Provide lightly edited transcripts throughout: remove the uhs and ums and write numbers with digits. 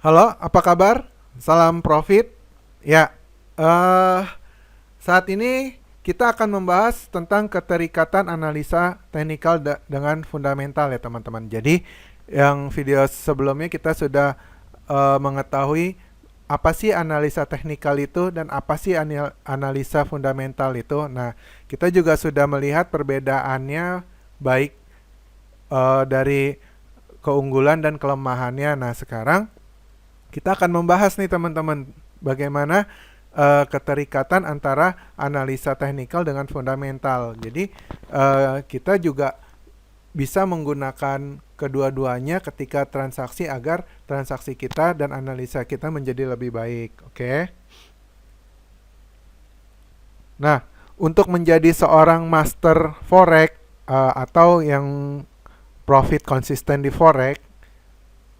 Halo, apa kabar? Salam profit. Ya, eh saat ini kita akan membahas tentang keterikatan analisa teknikal dengan fundamental ya teman-teman. Jadi, yang video sebelumnya kita sudah mengetahui apa sih analisa teknikal itu dan apa sih analisa fundamental itu. Nah, kita juga sudah melihat perbedaannya baik dari keunggulan dan kelemahannya. Nah, sekarang kita akan membahas nih teman-teman bagaimana keterikatan antara analisa teknikal dengan fundamental. Jadi kita juga bisa menggunakan kedua-duanya ketika transaksi agar transaksi kita dan analisa kita menjadi lebih baik. Oke. Nah, untuk menjadi seorang master forex atau yang profit konsisten di forex,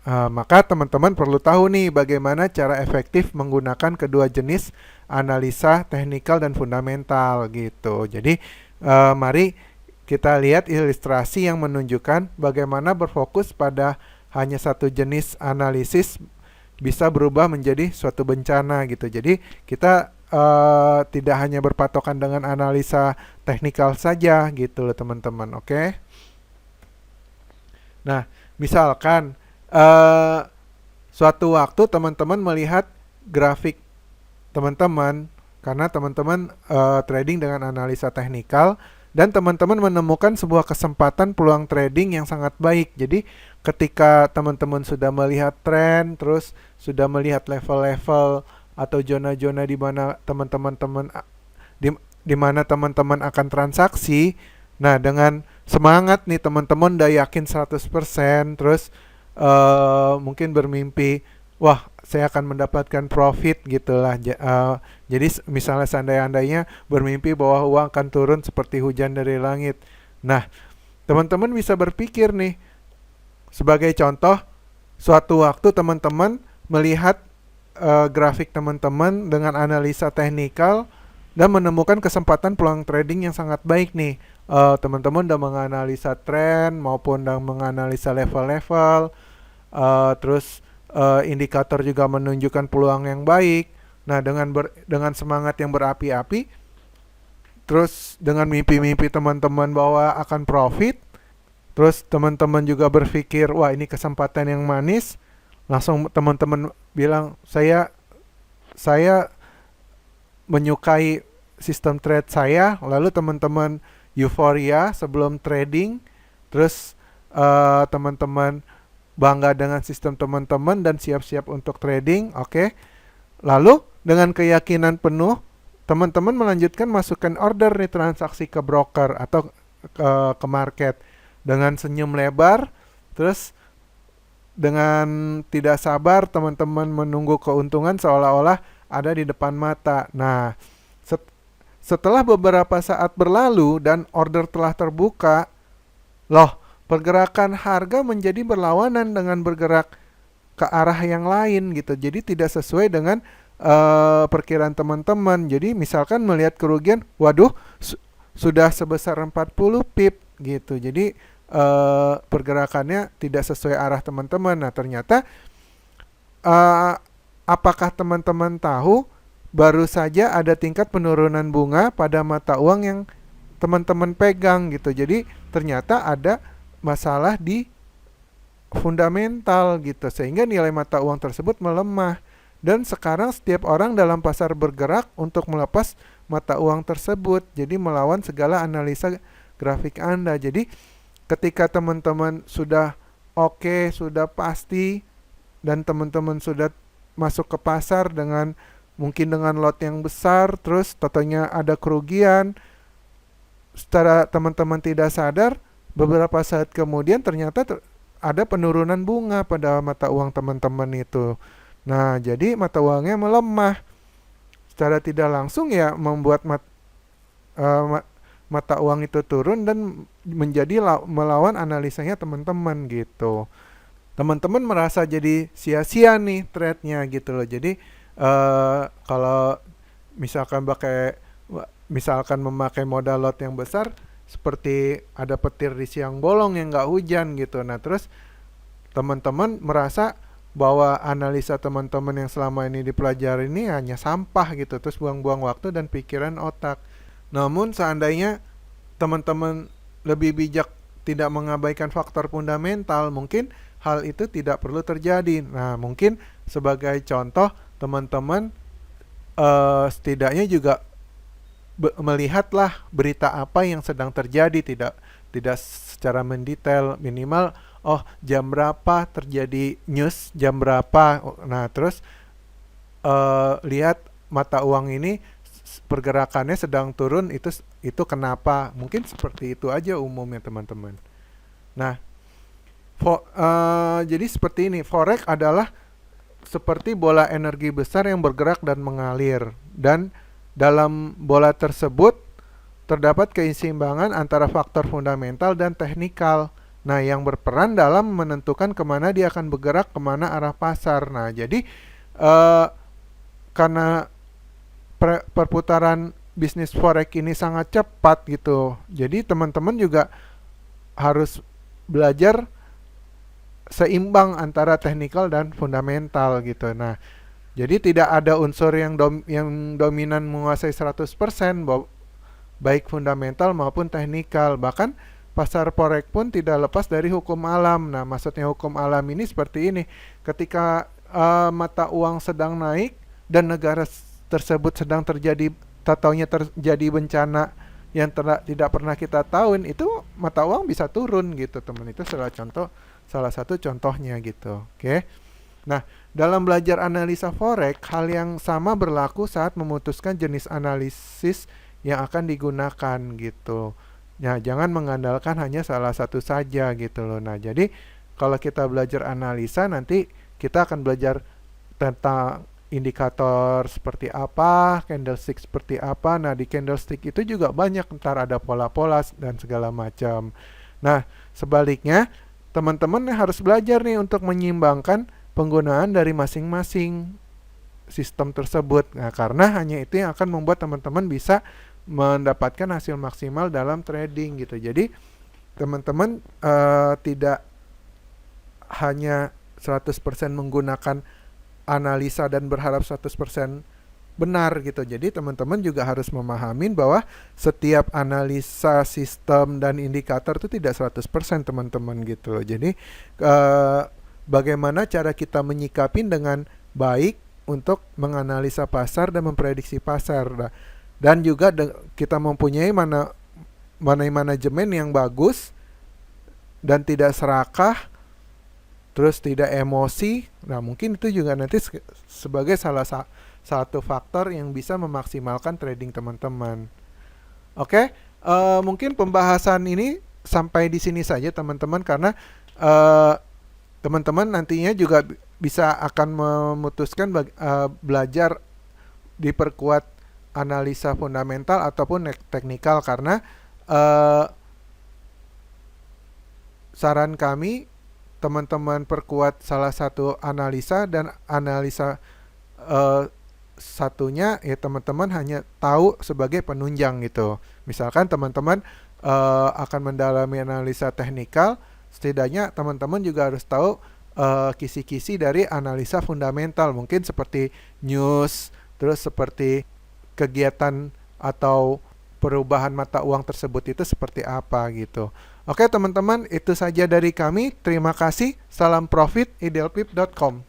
maka teman-teman perlu tahu nih bagaimana cara efektif menggunakan kedua jenis analisa teknikal dan fundamental gitu. Jadi mari kita lihat ilustrasi yang menunjukkan bagaimana berfokus pada hanya satu jenis analisis bisa berubah menjadi suatu bencana gitu. Jadi kita tidak hanya berpatokan dengan analisa teknikal saja gitu loh teman-teman. Oke. Nah, misalkan eh suatu waktu teman-teman melihat grafik teman-teman karena teman-teman trading dengan analisa teknikal dan teman-teman menemukan sebuah kesempatan peluang trading yang sangat baik. Jadi ketika teman-teman sudah melihat tren, terus sudah melihat level-level atau zona-zona di mana di, di mana teman-teman akan transaksi. Nah, dengan semangat nih teman-teman udah yakin 100%, terus mungkin bermimpi, wah saya akan mendapatkan profit gitulah. Jadi misalnya seandainya bermimpi bahwa uang akan turun seperti hujan dari langit. Nah, teman-teman bisa berpikir nih, sebagai contoh, suatu waktu teman-teman melihat grafik teman-teman dengan analisa teknikal dan menemukan kesempatan peluang trading yang sangat baik nih. Teman-teman udah menganalisa tren maupun udah menganalisa level-level, terus indikator juga menunjukkan peluang yang baik. Nah, dengan semangat yang berapi-api, terus dengan mimpi-mimpi teman-teman bahwa akan profit, terus teman-teman juga berpikir, wah ini kesempatan yang manis, langsung teman-teman bilang, saya menyukai sistem trade saya, lalu teman-teman euforia sebelum trading, terus teman-teman bangga dengan sistem teman-teman dan siap-siap untuk trading, oke. Lalu dengan keyakinan penuh, teman-teman melanjutkan masukkan order nih transaksi ke broker atau ke market dengan senyum lebar, terus dengan tidak sabar teman-teman menunggu keuntungan seolah-olah ada di depan mata. Nah, setelah beberapa saat berlalu dan order telah terbuka, loh, pergerakan harga menjadi berlawanan dengan bergerak ke arah yang lain gitu. Jadi tidak sesuai dengan perkiraan teman-teman. Jadi misalkan melihat kerugian, waduh, sudah sebesar 40 pip gitu. Jadi pergerakannya tidak sesuai arah teman-teman. Nah, ternyata uh, apakah teman-teman tahu baru saja ada tingkat penurunan bunga pada mata uang yang teman-teman pegang gitu. Jadi ternyata ada masalah di fundamental gitu sehingga nilai mata uang tersebut melemah. Dan sekarang setiap orang dalam pasar bergerak untuk melepas mata uang tersebut. Jadi melawan segala analisa grafik Anda. Jadi ketika teman-teman sudah oke, sudah pasti, dan teman-teman sudah masuk ke pasar dengan mungkin dengan lot yang besar, terus totalnya ada kerugian, secara teman-teman tidak sadar, beberapa saat kemudian ternyata ada penurunan bunga pada mata uang teman-teman itu. Nah, jadi mata uangnya melemah. Secara tidak langsung ya membuat mata uang itu turun dan menjadi melawan analisanya teman-teman gitu. Teman-teman merasa jadi sia-sia nih trade-nya gitu loh. Jadi kalau misalkan memakai modal lot yang besar, seperti ada petir di siang bolong yang nggak hujan gitu. Nah, terus teman-teman merasa bahwa analisa teman-teman yang selama ini dipelajari ini hanya sampah gitu, terus buang-buang waktu dan pikiran otak. Namun seandainya teman-teman lebih bijak tidak mengabaikan faktor fundamental, mungkin hal itu tidak perlu terjadi. Nah, mungkin sebagai contoh, teman-teman setidaknya juga melihatlah berita apa yang sedang terjadi, tidak secara mendetail, minimal jam berapa terjadi news, jam berapa. Nah, terus lihat mata uang ini pergerakannya sedang turun, itu kenapa? Mungkin seperti itu aja umumnya teman-teman. Nah, jadi seperti ini, forex adalah seperti bola energi besar yang bergerak dan mengalir, dan dalam bola tersebut terdapat keseimbangan antara faktor fundamental dan teknikal. Nah, yang berperan dalam menentukan kemana dia akan bergerak, kemana arah pasar. Nah, jadi karena perputaran bisnis forex ini sangat cepat gitu, jadi teman-teman juga harus belajar seimbang antara teknikal dan fundamental gitu. Nah, jadi tidak ada unsur yang dominan menguasai 100%, baik fundamental maupun teknikal. Bahkan pasar forex pun tidak lepas dari hukum alam. Nah, maksudnya hukum alam ini seperti ini. Ketika mata uang sedang naik dan negara tersebut sedang terjadi bencana yang tidak pernah kita tahu, itu mata uang bisa turun gitu, teman. Itu salah satu contohnya gitu. Oke. Nah, dalam belajar analisa forex, hal yang sama berlaku saat memutuskan jenis analisis yang akan digunakan gitu. Nah, jangan mengandalkan hanya salah satu saja gitu loh. Nah, jadi kalau kita belajar analisa, nanti kita akan belajar tentang indikator seperti apa, candlestick seperti apa. Nah, di candlestick itu juga banyak, ntar ada pola-pola dan segala macam. Nah, sebaliknya, teman-teman harus belajar nih untuk menyeimbangkan penggunaan dari masing-masing sistem tersebut. Nah, karena hanya itu yang akan membuat teman-teman bisa mendapatkan hasil maksimal dalam trading gitu. Jadi teman-teman tidak hanya 100% menggunakan analisa dan berharap 100% benar gitu. Jadi teman-teman juga harus memahami bahwa setiap analisa sistem dan indikator itu tidak 100% teman-teman gitu loh. Jadi bagaimana cara kita menyikapin dengan baik untuk menganalisa pasar dan memprediksi pasar. Dan juga kita mempunyai manajemen yang bagus dan tidak serakah, terus tidak emosi. Nah, mungkin itu juga nanti sebagai salah satu faktor yang bisa memaksimalkan trading teman-teman. Oke, mungkin pembahasan ini sampai di sini saja teman-teman, karena teman-teman nantinya juga bisa akan memutuskan belajar diperkuat analisa fundamental ataupun teknikal, karena saran kami teman-teman perkuat salah satu analisa, dan analisa satunya ya teman-teman hanya tahu sebagai penunjang gitu. Misalkan teman-teman akan mendalami analisa teknikal, setidaknya teman-teman juga harus tahu kisi-kisi dari analisa fundamental, mungkin seperti news, terus seperti kegiatan atau perubahan mata uang tersebut itu seperti apa gitu. Oke teman-teman, itu saja dari kami. Terima kasih. Salam profit, idealpip.com.